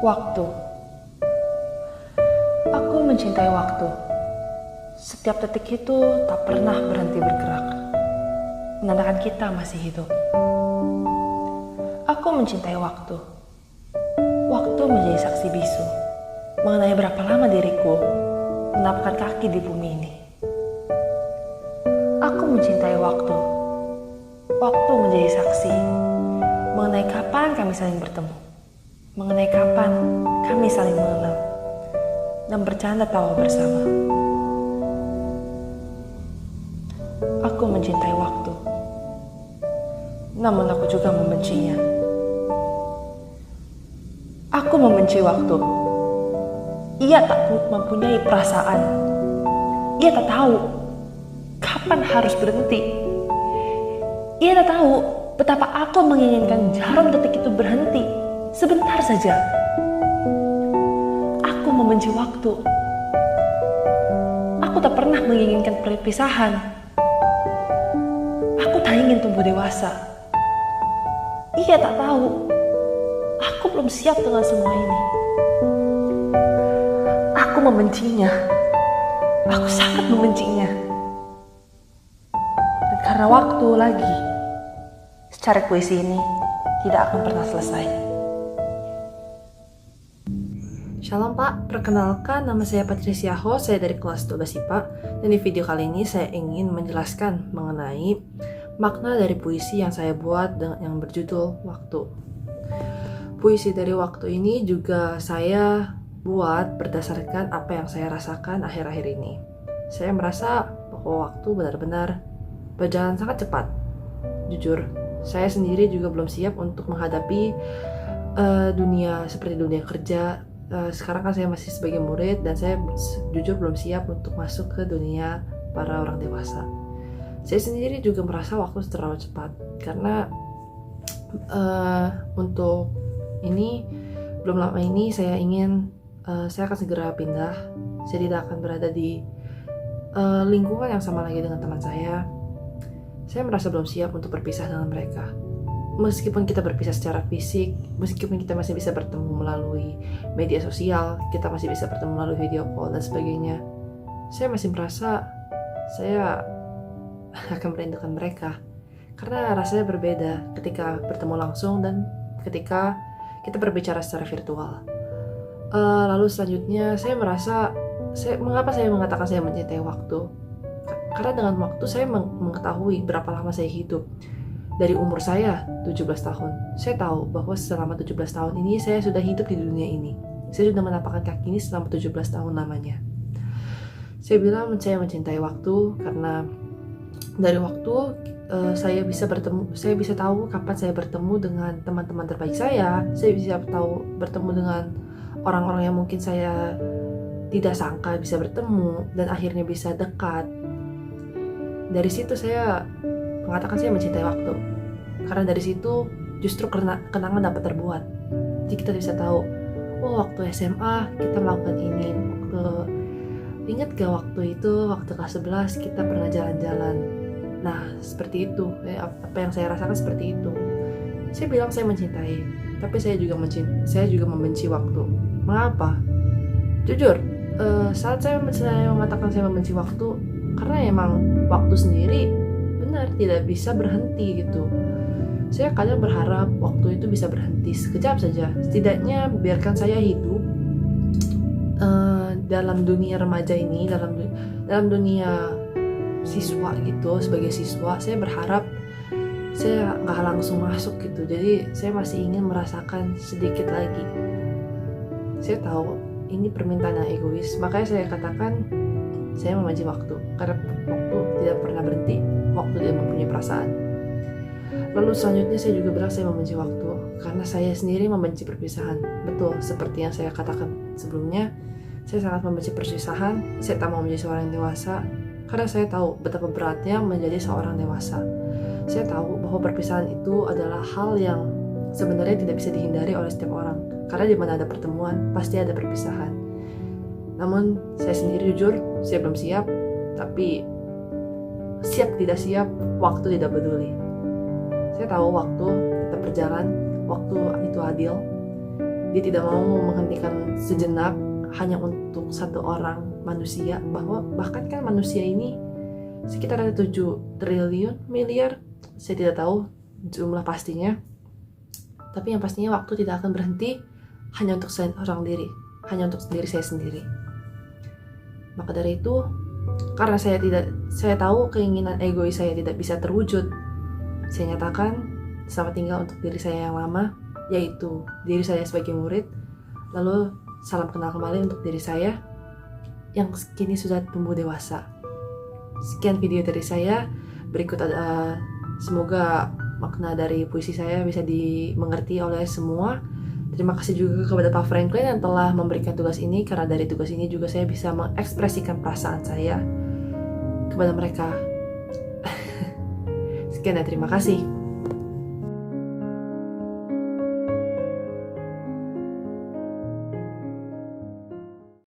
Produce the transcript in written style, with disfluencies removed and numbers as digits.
Waktu. Aku mencintai waktu. Setiap detik itu tak pernah berhenti bergerak, menandakan kita masih hidup. Aku mencintai waktu. Waktu menjadi saksi bisu mengenai berapa lama diriku menapakkan kaki di bumi ini. Aku mencintai waktu. Waktu menjadi saksi mengenai kapan kami saling bertemu, mengenai kapan kami saling mengenal dan bercanda tawa bersama. Aku mencintai waktu, namun aku juga membencinya. Aku membenci waktu. Ia tak mempunyai perasaan. Ia tak tahu kapan harus berhenti. Ia tak tahu betapa aku menginginkan jarum detik itu berhenti sebentar saja. Aku membenci waktu. Aku tak pernah menginginkan perpisahan. Aku tak ingin tumbuh dewasa. Ia tak tahu aku belum siap dengan semua ini. Aku membencinya. Aku sangat membencinya. Dan karena waktu lagi, secara puisi ini tidak akan pernah selesai. Shalom Pak, perkenalkan nama saya Patricia Ho, saya dari kelas 12 IPA. Dan di video kali ini saya ingin menjelaskan mengenai makna dari puisi yang saya buat yang berjudul Waktu. Puisi dari Waktu ini juga saya buat berdasarkan apa yang saya rasakan akhir-akhir ini. Saya merasa bahwa waktu benar-benar berjalan sangat cepat. Jujur, saya sendiri juga belum siap untuk menghadapi dunia seperti dunia kerja. Sekarang kan saya masih sebagai murid dan saya jujur belum siap untuk masuk ke dunia para orang dewasa. Saya sendiri juga merasa waktu terlalu cepat karena untuk ini belum lama ini saya akan segera pindah. Saya tidak akan berada di lingkungan yang sama lagi dengan teman saya. Saya merasa belum siap untuk berpisah dengan mereka. Meskipun kita berpisah secara fisik, meskipun kita masih bisa bertemu melalui media sosial, kita masih bisa bertemu melalui video call dan sebagainya, saya masih merasa saya akan merindukan mereka. Karena rasanya berbeda ketika bertemu langsung dan ketika kita berbicara secara virtual. Lalu selanjutnya saya merasa, mengapa saya mengatakan saya mencintai waktu? Karena dengan waktu saya mengetahui berapa lama saya hidup. Dari umur saya 17 tahun, saya tahu bahwa selama 17 tahun ini saya sudah hidup di dunia ini. Saya sudah menapakkan kaki ini selama 17 tahun lamanya. Saya bilang saya mencintai waktu karena dari waktu saya bisa tahu kapan saya bertemu dengan teman-teman terbaik saya bisa tahu bertemu dengan orang-orang yang mungkin saya tidak sangka bisa bertemu dan akhirnya bisa dekat. Dari situ saya mengatakan saya mencintai waktu. Karena dari situ justru kenangan dapat terbuat. Jadi kita bisa tahu, oh waktu SMA kita melakukan ini. Ingat gak waktu itu, waktu kelas 11 kita pernah jalan-jalan. Nah seperti itu, apa yang saya rasakan seperti itu. Saya bilang saya mencintai, tapi saya juga membenci waktu. Mengapa? Jujur, saat saya mengatakan saya membenci waktu, karena emang waktu sendiri benar tidak bisa berhenti gitu. Saya kadang berharap waktu itu bisa berhenti sekejap saja. Setidaknya biarkan saya hidup dalam dunia remaja ini, dalam dunia siswa gitu. Sebagai siswa saya berharap saya nggak langsung masuk gitu. Jadi saya masih ingin merasakan sedikit lagi. Saya tahu ini permintaan yang egois, makanya saya katakan saya membenci waktu. Karena waktu tidak pernah berhenti, waktu tidak mempunyai perasaan. Lalu selanjutnya saya juga bilang saya membenci waktu karena saya sendiri membenci perpisahan. Betul, seperti yang saya katakan sebelumnya, saya sangat membenci perpisahan. Saya tak mau menjadi seorang yang dewasa karena saya tahu betapa beratnya menjadi seorang dewasa. Saya tahu bahwa perpisahan itu adalah hal yang sebenarnya tidak bisa dihindari oleh setiap orang. Karena di mana ada pertemuan, pasti ada perpisahan. Namun saya sendiri jujur, saya belum siap. Tapi siap tidak siap, waktu tidak peduli. Saya tahu waktu tetap berjalan, waktu itu adil. dia tidak mau menghentikan sejenak hanya untuk satu orang manusia, bahwa bahkan kan manusia ini sekitar ada 7 triliun miliar, saya tidak tahu jumlah pastinya, tapi yang pastinya waktu tidak akan berhenti hanya untuk seorang diri, hanya untuk diri saya sendiri. Maka dari itu, karena saya tahu keinginan egois saya tidak bisa terwujud, saya nyatakan selamat tinggal untuk diri saya yang lama, yaitu diri saya sebagai murid. Lalu salam kenal kembali untuk diri saya yang kini sudah tumbuh dewasa. Sekian video dari saya. Berikut semoga makna dari puisi saya bisa dimengerti oleh semua. Terima kasih juga kepada Pak Franklin yang telah memberikan tugas ini, karena dari tugas ini juga saya bisa mengekspresikan perasaan saya kepada mereka. Sekian dan terima kasih.